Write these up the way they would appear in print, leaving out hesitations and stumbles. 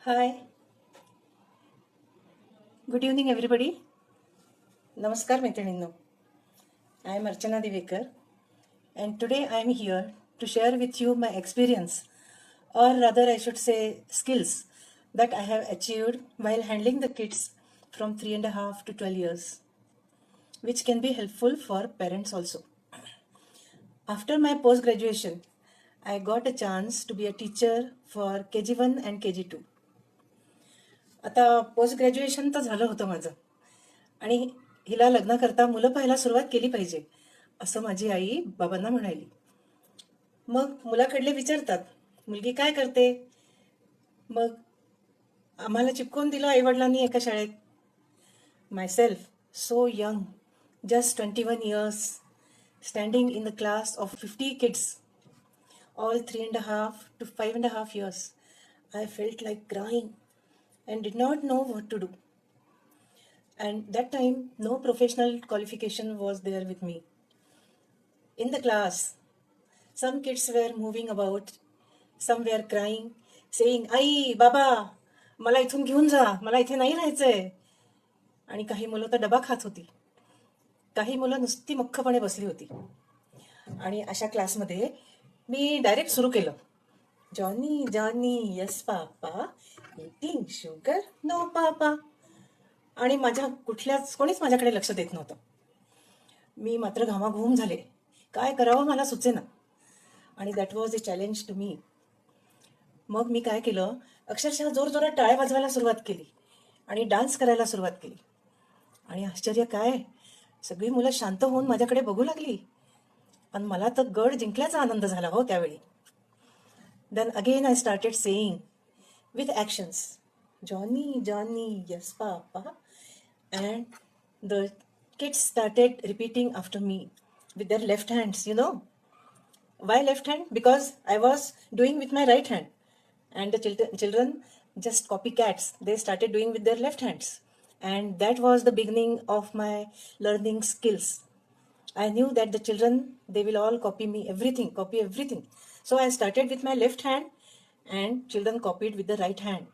Hi, good evening everybody. Namaskar मैत्रिणींनो. I am Archana Divekar and today I am here to share with you my experience, or rather I should say skills, that I have achieved while handling the kids from 3.5 to 12 years, which can be helpful for parents also. After my post graduation, I got a chance to be a teacher for KG1 and KG2. आता post graduation तर झालं होतं माझं आणि हिला लग्न करता मुलं पाहायला सुरुवात केली पाहिजे असं माझी आई बाबांना म्हणाली. मग मुलाकडले विचारतात, मुलगी काय करते? मग आम्हाला चिपकून दिलं आईवडिलांनी एका शाळेत. Myself so young, just 21 years, standing in the class of 50 kids, all 3.5 to 5.5 years. I felt like crying and did not know what to do. And that time, no professional qualification was there with me. In the class, some kids were moving about, some were crying, saying, आई बाबा मला इथून घेऊन जा, मला इथे नाही राहायचंय. आणि काही मुलं तर डबा खात होती, काही मुलं नुसती मख्खपणे बसली होती. आणि अशा क्लासमध्ये मी डायरेक्ट सुरू केलं, Johnny Johnny yes papa, eating sugar no papa. आणि कोणीच माझ्याकडे लक्ष देत नव्हतं. मी मात्र घामाघूम झाले, काय करावं मला सुचेना. आणि that was a challenge to me. मग मी काय केलं, अक्षरशः जोरजोरात टाळ्या वाजवायला सुरुवात केली आणि डान्स करायला सुरुवात केली. आणि आश्चर्य काय, सगळी मुलं शांत होऊन माझ्याकडे बघू लागली आणि मला तर गड जिंकल्याचा आनंद झाला हो त्यावेळी. Then again I started saying with actions, Johnny Johnny yes papa. And the kids started repeating after me with their left hands, you know. Why left hand? Because I was doing with my right hand. And the children, just copycats, they started doing with their left hands. And that was the beginning of my learning skills. I knew that the children, they will all copy everything. So I started with my left hand and children copied with the right hand.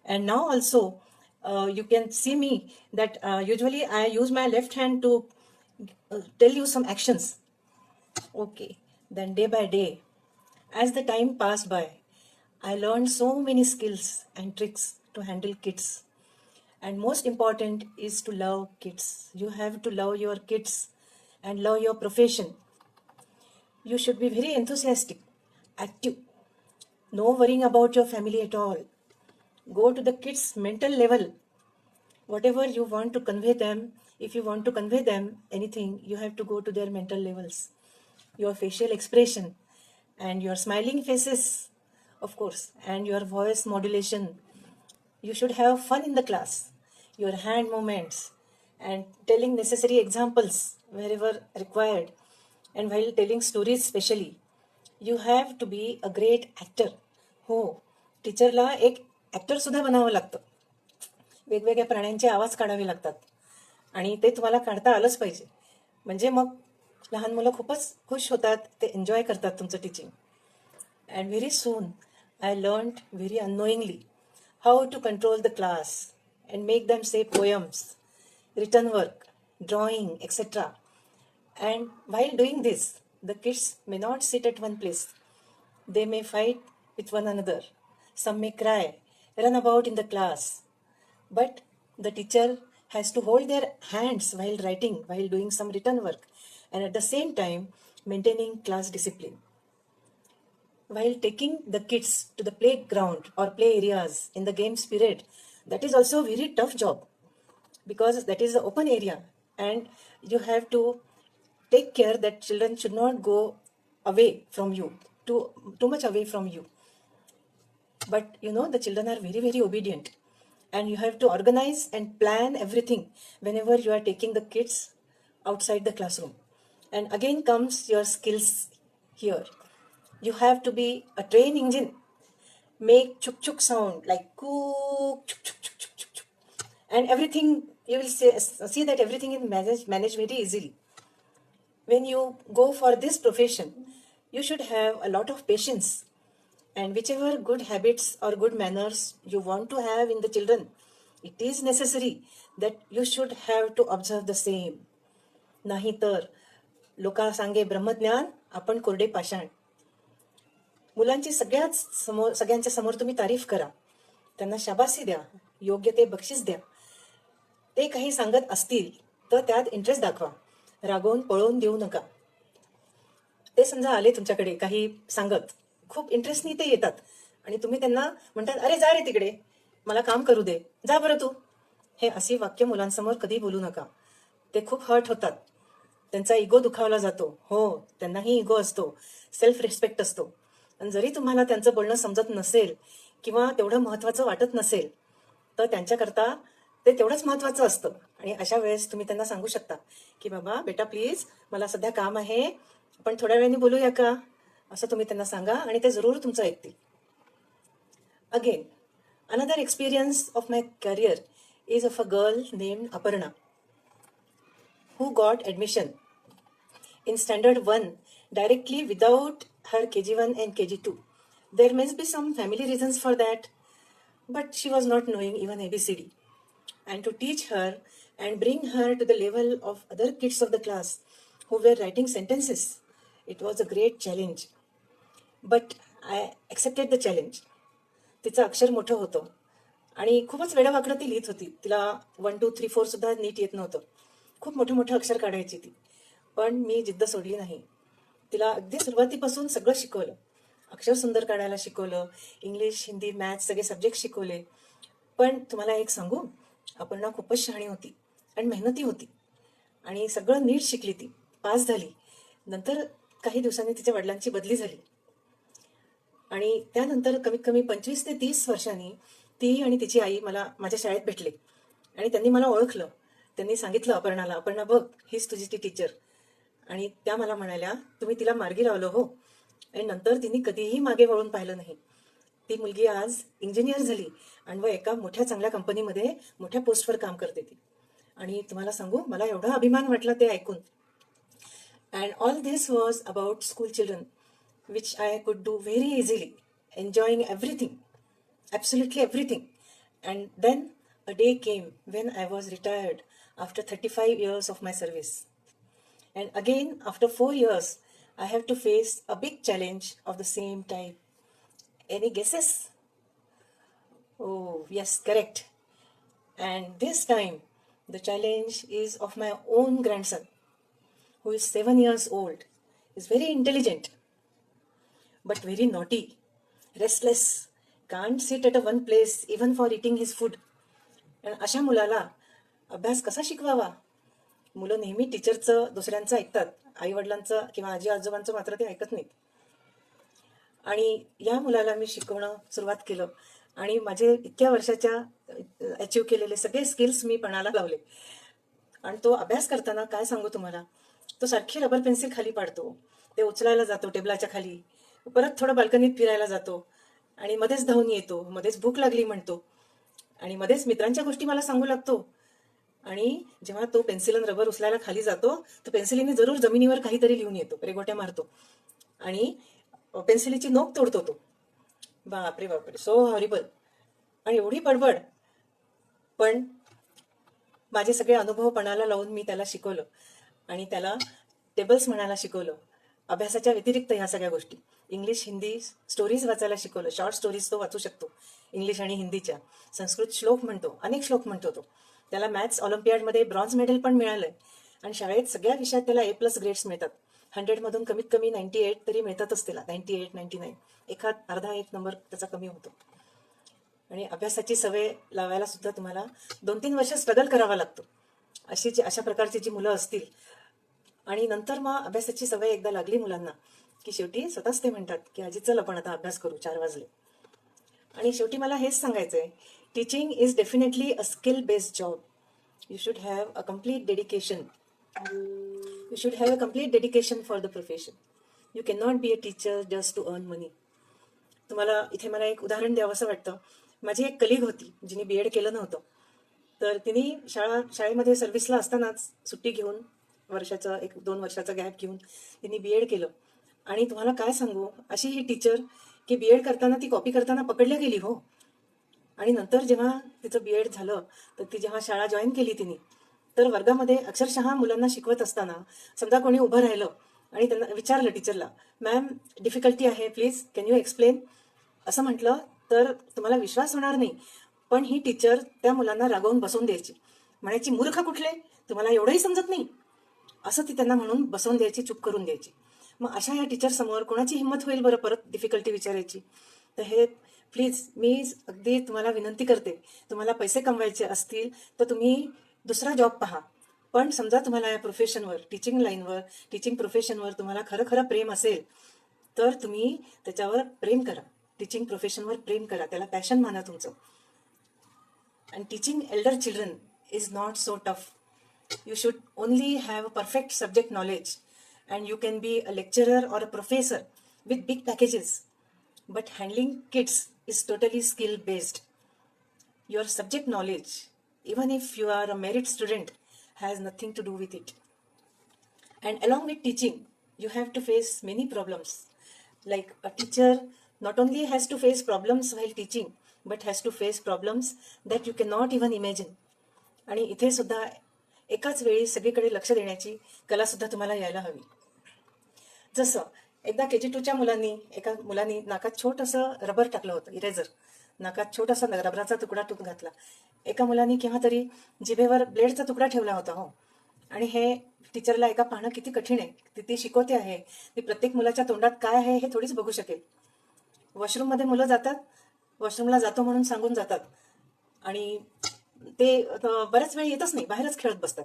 And now also, you can see me that usually I use my left hand to tell you some actions. Okay, then day by day, as the time passed by, I learned so many skills and tricks to handle kids. And most important is to love kids. You have to love your kids and love your profession. You should be very enthusiastic, active, no worrying about your family at all. Go to the kids' mental level. Whatever you want to convey them, if you want to convey them anything, you have to go to their mental levels. Your facial expression and your smiling faces, of course, and your voice modulation. You should have fun in the class. Your hand movements and telling necessary examples wherever required. And while telling stories especially, you have to be a great actor. हो, टीचरला एक actor सुद्धा बनावं लागतं. वेगवेगळ्या प्राण्यांचे आवाज काढावे लागतात आणि ते तुम्हाला काढता आलंच पाहिजे. म्हणजे मग लहान मुलं खूपच खुश होतात, ते एन्जॉय करतात तुमचं teaching. And very soon I learned very unknowingly how to control the class and make them say poems, written work, drawing, etc. And while doing this, the kids may not sit at one place. They may fight with one another. Some may cry, run about in the class. But the teacher has to hold their hands while writing, while doing some written work, and at the same time maintaining class discipline. While taking the kids to the playground or play areas in the games period, that is also a very tough job because that is an open area and you have to take care that children should not go away from you, too much away from you. But you know, the children are very, very obedient. And you have to organize and plan everything whenever you are taking the kids outside the classroom. And again comes your skills here. You have to be a train engine. Make chuk chuk sound like cook, chuk chuk chuk chuk chuk chuk. And everything, you will see that everything is managed very easily. When you go for this profession, you should have a lot of patience And whichever good habits or good manners you want to have in the children, it is necessary that you should have to observe the same. नाहीतर लोका सांगे ब्रह्मज्ञान, आपण कोरडे पाषाण. मुलांची सगळ्यांच्या समोर तुम्ही तारीफ करा, त्यांना शाबासी द्या, योग्य ते बक्षीस द्या. ते काही सांगत असतील तर त्यात इंटरेस्ट दाखवा, रागवून पळवून देऊ नका. ते समजा आले तुमच्याकडे काही सांगत, खूप इंटरेस्टनी ते येतात आणि तुम्ही त्यांना म्हणतात, अरे जा रे तिकडे, मला काम करू दे, जा बरं तू. हे अशी वाक्य मुलांसमोर कधी बोलू नका. ते खूप हर्ट होतात, त्यांचा इगो दुखावला जातो. हो, त्यांनाही इगो असतो, सेल्फ रिस्पेक्ट असतो. आणि जरी तुम्हाला त्यांचं बोलणं समजत नसेल किंवा तेवढं महत्त्वाचं वाटत नसेल तर त्यांच्याकरता ते तेवढंच महत्त्वाचं असतं. आणि अशा वेळेस तुम्ही त्यांना सांगू शकता की बाबा बेटा प्लीज, मला सध्या काम आहे, आपण थोड्या वेळाने बोलूया का, असं तुम्ही त्यांना सांगा आणि ते जरूर तुमचं ऐकतील. Again, another experience of my career is of a girl named Aparna who got admission in standard 1 directly without her KG1 and KG2. There must be some family reasons for that, but she was not knowing even ABCD. And to teach her and bring her to the level of other kids of the class who were writing sentences, it was a great challenge. But I accepted the challenge. तिचं अक्षर मोठं होतं आणि खूपच वेडावाकडं ती लिहित होती. तिला 1 2 3 4 सुद्धा नीट येत नव्हतं. खूप मोठं मोठं अक्षर काढायची ती. पण मी जिद्द सोडली नाही. तिला अगदी सुरुवातीपासून सगळं शिकवलं. अक्षर सुंदर काढायला शिकवलं, इंग्लिश, हिंदी, मॅथ्स सगळे सब्जेक्ट शिकवले. पण तुम्हाला एक सांगू, अपर्णा खूपच शहाणी होती आणि मेहनती होती आणि सगळं नीट शिकली. ती पास झाली. नंतर काही दिवसांनी तिच्या वडिलांची बदली झाली आणि त्यानंतर कमीत कमी 25 ते 30 वर्षांनी ती आणि तिची आई मला माझ्या शाळेत भेटले आणि त्यांनी मला ओळखलं. त्यांनी सांगितलं अपर्णाला, अपर्णा बघ, हीच तुझी ती टीचर. आणि त्या मला म्हणाल्या, तुम्ही तिला मार्गी लावलं हो. आणि नंतर तिने कधीही मागे वळून पाहिलं नाही. ती मुलगी आज इंजिनियर झाली आणि व एका मोठ्या चांगल्या कंपनीमध्ये मोठ्या पोस्टवर काम करते ती. आणि तुम्हाला सांगू, मला एवढा अभिमान वाटला ते ऐकून. And all this was about school children, which I could do very easily, enjoying everything, absolutely everything. And then a day came when I was retired after 35 years of my service. And again, after 4 years, I have to face a big challenge of the same type. Any guesses? Oh, yes, correct. And this time, the challenge is of my own grandson, who is 7 years old, is very intelligent, but very naughty, restless, can't sit at a one place even for eating his food. आणि अशा मुलाला अभ्यास कसा शिकवावा? मुलं नेहमी टीचरचं, दुसऱ्यांचं ऐकतात, आईवडिलांचं किंवा आजी आजोबांचं मात्र ते ऐकत नाहीत. आणि या मुलाला मी शिकवणं सुरुवात केलं आणि माझे इतक्या वर्षाच्या अचीव केलेले सगळे स्किल्स मी पणाला लावले. आणि तो अभ्यास करताना काय सांगू तुम्हाला, तो सारखी रबर पेन्सिल खाली पाडतो, ते उचलायला जातो टेबलाच्या खाली, परत थोडं बाल्कनीत फिरायला जातो आणि मध्येच धावून येतो, मध्येच भूक लागली म्हणतो आणि मध्येच मित्रांच्या गोष्टी मला सांगू लागतो. आणि जेव्हा तो पेन्सिल आणि रबर उचलायला खाली जातो तर पेन्सिलीने जरूर जमिनीवर काहीतरी लिहून येतो, रेगोट्या मारतो आणि पेन्सिलीची नोक तोडतो तो. बापरे बापरे, सो हॉरिबल. आणि एवढी बडबड. पण माझे सगळे अनुभव पणाला लावून मी त्याला शिकवलं आणि त्याला टेबल्स म्हणायला शिकवलं. अभ्यासाच्या व्यतिरिक्त ह्या सगळ्या गोष्टी, इंग्लिश, हिंदी स्टोरीज वाचायला शिकवलं. शॉर्ट स्टोरीज तो वाचू शकतो इंग्लिश आणि हिंदीच्या. संस्कृत श्लोक म्हणतो, अनेक श्लोक म्हणतो तो. त्याला मॅथ्स ऑलिम्पियाडमध्ये ब्रॉन्झ मेडल पण मिळालंय आणि शाळेत सगळ्या विषयात त्याला A+ ग्रेड्स मिळतात. 100मधून कमीत कमी 98 तरी मिळतातच त्याला. 98, 99, एखाद अर्धा एक नंबर त्याचा कमी होतो. आणि अभ्यासाची सवय लावायला सुद्धा तुम्हाला 2-3 वर्ष स्ट्रगल करावा लागतो. अशा प्रकारची जी मुलं असतील आणि नंतर मग अभ्यासाची सवय एकदा लागली मुलांना की शेवटी स्वतःच ते म्हणतात की आजी चल आपण आता अभ्यास करू, 4 वाजले. आणि शेवटी मला हेच सांगायचंय, teaching is definitely a skill based job. You should have a complete dedication. You should have a complete dedication for the profession. You can not be a teacher just to earn money. तुम्हाला इथे मला एक उदाहरण द्यावंसं वाटतं. माझी एक colleague होती जिने BEd केलं नव्हतं. तर तिने शाळेमध्ये सर्व्हिसला असतानाच सुट्टी घेऊन 1-2 वर्षाचा गॅप घेऊन तिने BEd केलं. आणि तुम्हाला काय सांगू, अशी ही टीचर की BEd करताना ती कॉपी करताना पकडल्या गेली हो. आणि नंतर जेव्हा तिचं BEd झालं तर ती जेव्हा शाळा जॉईन केली तिने, तर वर्गामध्ये अक्षरशः मुलांना शिकवत असताना समजा कोणी उभं राहिलं आणि त्यांना विचारलं टीचरला, मॅम डिफिकल्टी आहे, प्लीज कॅन यू एक्सप्लेन, असं म्हटलं तर तुम्हाला विश्वास होणार नाही, पण ही टीचर त्या मुलांना रागवून बसवून द्यायची. म्हणायची, मूर्ख कुठले, तुम्हाला एवढंही समजत नाही, असं ती त्यांना म्हणून बसवून द्यायची, चूप करून द्यायची. मग अशा या टीचर समोर कोणाची हिंमत होईल बरं परत डिफिकल्टी विचारायची. तर हे प्लीज मी अगदी तुम्हाला विनंती करते, तुम्हाला पैसे कमवायचे असतील तर तुम्ही दुसरा जॉब पहा, पण समजा तुम्हाला या प्रोफेशनवर, टीचिंग लाईनवर, टीचिंग प्रोफेशनवर तुम्हाला खरं खरं प्रेम असेल तर तुम्ही त्याच्यावर प्रेम करा, टीचिंग प्रोफेशनवर प्रेम करा, त्याला पॅशन माना तुमचं. And teaching elder children is not so tough. You should only have a perfect subject knowledge and you can be a lecturer or a professor with big packages. But handling kids is totally skill based. Your subject knowledge, even if you are a merit student, has nothing to do with it. And along with teaching, you have to face many problems. Like a teacher not only has to face problems while teaching, but has to face problems that you cannot even imagine. आणि इथे सुद्धा एकाच वेळी सगळीकडे लक्ष देण्याची कला सुद्धा तुम्हाला यायला हवी. जसं एकदा KG2च्या मुलांनी, एका मुलांनी नाकात छोटंसं रबर टाकलं होतं, इरेझर, नाकात छोटासा रबराचा तुकडा घातला. एका मुलांनी केव्हा तरी जिभेवर ब्लेडचा तुकडा ठेवला होता हो. आणि हे टीचरला एका पाहणं किती कठीण आहे. ती शिकवते आहे, ती प्रत्येक मुलाच्या तोंडात काय आहे हे थोडीच बघू शकेल. वॉशरूममध्ये मुलं जातात, वॉशरूमला जातो म्हणून सांगून जातात आणि ते बऱ्याच वेळ येतच नाही, बाहेरच खेळत बसतात.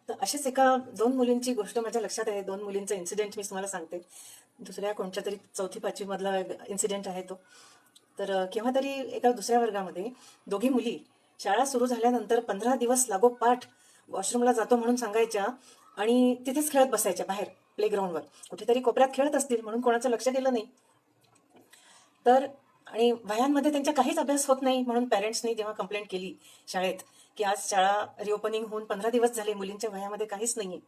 तर अशीच एका 2 मुलींची गोष्ट माझ्या लक्षात आहे. 2 मुलींचा इन्सिडेंट मी तुम्हाला सांगते. दुसऱ्या कोणत्या तरी 4थी-5वी मधला इन्सिडेंट आहे तो. तर केव्हा तरी एका दुसऱ्या वर्गामध्ये दोघी मुली शाळा सुरू झाल्यानंतर 15 दिवस लागोपाठ वॉशरूमला जातो म्हणून सांगायच्या आणि तिथेच खेळत बसायच्या बाहेर प्लेग्राऊंडवर. कुठेतरी कोपऱ्यात खेळत असतील म्हणून कोणाचं लक्ष गेलं नाही. तर आणि वह्यांमध्ये त्यांच्या काहीच अभ्यास होत नाही म्हणून पॅरेंट्सनी जेव्हा कंप्लेंट केली शाळेत की आज शाळा रिओपनिंग होऊन 15 दिवस झाले, मुलींच्या वह्यामध्ये काहीच नाहीये,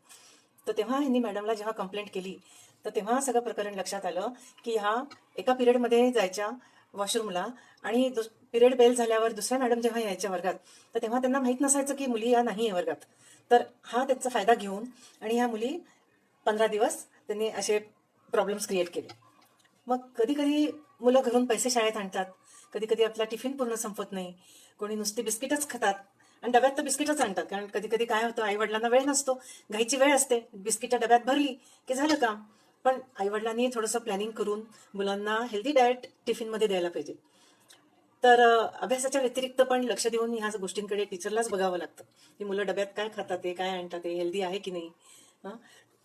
तर तेव्हा यांनी मॅडमला जेव्हा कंप्लेंट केली तर तेव्हा सगळं प्रकरण लक्षात आलं की ह्या एका पिरियडमध्ये जायच्या वॉशरूमला आणि पिरियड बेल झाल्यावर दुसऱ्या मॅडम जेव्हा यायच्या वर्गात तर तेव्हा त्यांना माहीत नसायचं की मुली या नाही आहे वर्गात. तर हा त्याचा फायदा घेऊन आणि ह्या मुली 15 दिवस त्यांनी असे प्रॉब्लेम्स क्रिएट केले. मग कधी कधी मुलं घरून पैसे शाळेत आणतात, कधी कधी आपला टिफिन पूर्ण संपत नाही, कोणी नुसती बिस्किटच खातात आणि डब्यात तर बिस्किटच आणतात. कारण कधी कधी काय होतं, आईवडिलांना वेळ नसतो, घाईची वेळ असते, बिस्किटच्या डब्यात भरली की झालं काम. पण आईवडिलांनी थोडंसं प्लॅनिंग करून मुलांना हेल्दी डाएट टिफिनमध्ये द्यायला पाहिजे. तर अभ्यासाच्या व्यतिरिक्त पण लक्ष देऊन ह्या गोष्टींकडे टीचरलाच बघावं लागतं की मुलं डब्यात काय खातात, ते काय आणतात, ते हेल्दी आहे की नाही.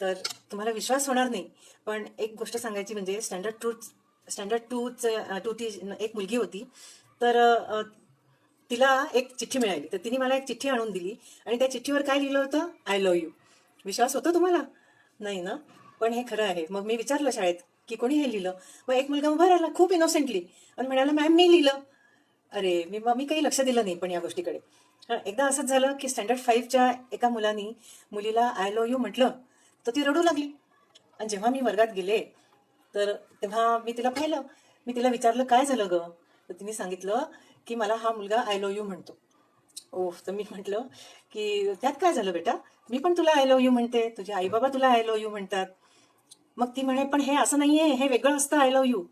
तर तुम्हाला विश्वास होणार नाही, पण एक गोष्ट सांगायची म्हणजे स्टँडर्ड टूची एक मुलगी होती. तर तिला एक चिठ्ठी मिळाली, तर तिने मला एक चिठ्ठी आणून दिली आणि त्या चिठ्ठीवर काय लिहिलं होतं, आय लव्ह यू. विश्वास होतो तुम्हाला? नाही ना, पण हे खरं आहे. मग मी विचारलं शाळेत की कोणी हे लिहिलं. मग एक मुलगा उभा राहिला खूप इनोसेंटली आणि म्हणाला, मॅम मी लिहिलं. अरे मी काही लक्ष दिलं नाही पण या गोष्टीकडे. एकदा असंच झालं की स्टँडर्ड 5च्या एका मुलीला आय लव्ह यू म्हटलं तर ती रडू लागली. आणि जेव्हा मी वर्गात गेले तर तेव्हा मी तिला पाहिलं, मी तिला विचारलं काय झालं ग, तर तिने सांगितलं की मला हा मुलगा आय लव्ह यू म्हणतो. ओह, तर मी म्हटलं की त्यात काय झालं बेटा, मी पण तुला आय लव्ह यू म्हणते, तुझे आई बाबा तुला आय लव्ह यू म्हणतात. मग ती म्हणे, पण हे असं नाहीये, हे वेगळं असतं आय लव्ह यू,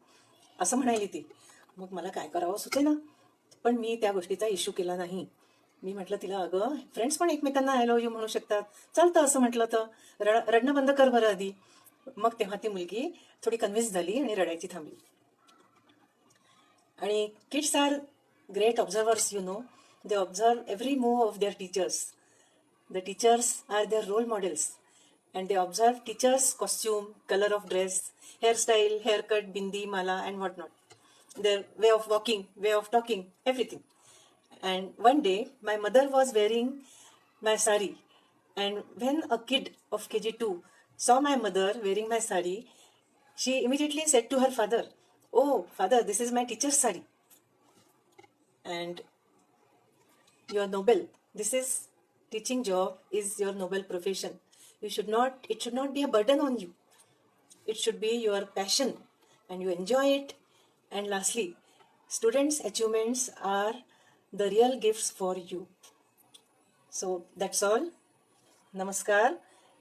असं म्हणायली ती. मग मला काय करावं सुचे ना, पण मी त्या गोष्टीचा इश्यू केला नाही. मी म्हटलं तिला, अगं फ्रेंड्स पण एकमेकांना आय लव्ह यू म्हणू शकतात, चालतं असं म्हटलं तर रडणं बंद कर बरं आधी. मग तेव्हा ती मुलगी थोडी कन्व्हिन्स झाली आणि रडायची थांबली. आणि kids are great observers, they observe every move of their teachers. The teachers are their role models and they observe teachers' costume, color of dress, hairstyle, haircut, bindi, mala and whatnot. Their way of walking, way of talking, everything. And one day my mother was wearing my sari, and when a kid of KG2 saw my mother wearing my sari, she immediately said to her father, "Oh father, this is my teacher's sari." And you are noble. This is teaching job is your noble profession. It should not be a burden on you. It should be your passion and you enjoy it And lastly, students' achievements are the real gifts for you. So that's all. Namaskar,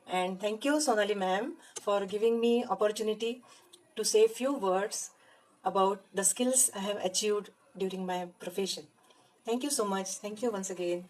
and thank you, Sonali ma'am, for giving me opportunity to say few words about the skills I have achieved during my profession. Thank you so much. Thank you once again.